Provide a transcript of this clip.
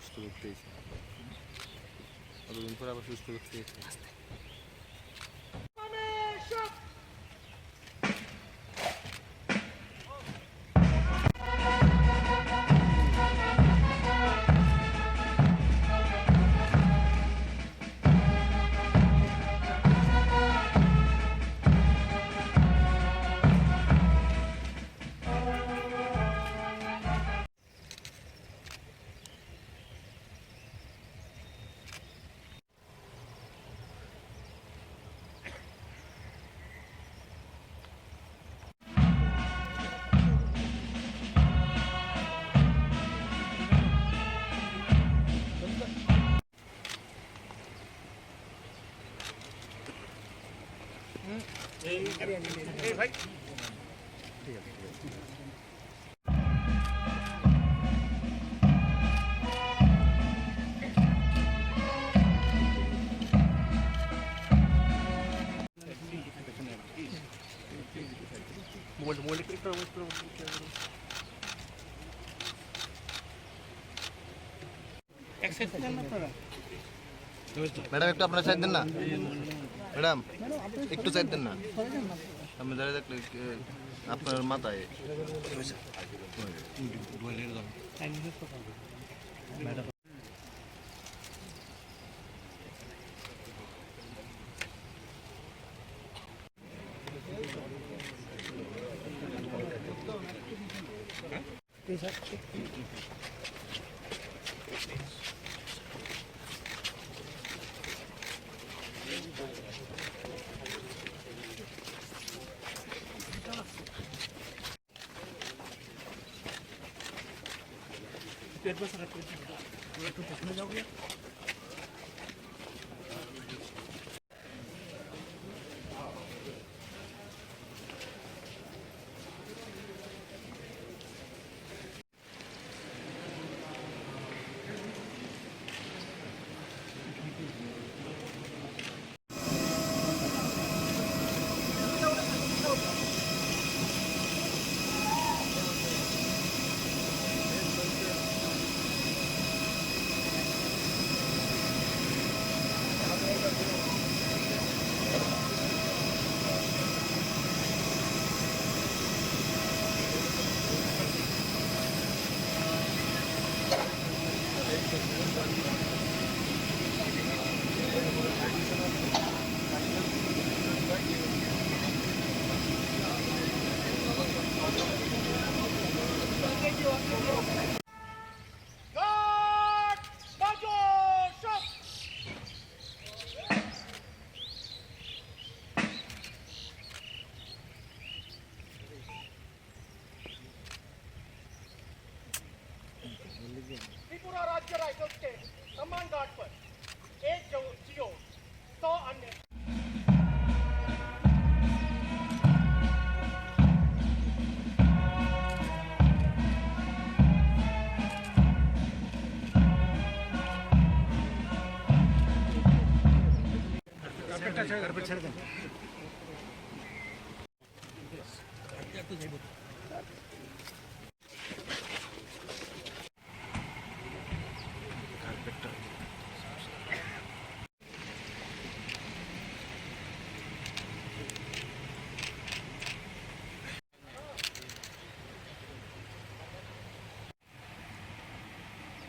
সুস্থ করতে এসে কতদিন পর আবার সুস্থ করতে এসে ভাই ঠিক আছে মোবাইল একটু ম্যাডাম একটু আপনারা সাইড দেন না ম্যাডাম একটু সাইড দেন না সামনে দাঁড়িয়ে দেখলে আপনার মাথায় पेट पर सर पेट तो जाओगे त्रिपुरा राज्य राइफल्स के सम्मान गार्ड पर एक जियो 100 अन्य घर पे छड़ दें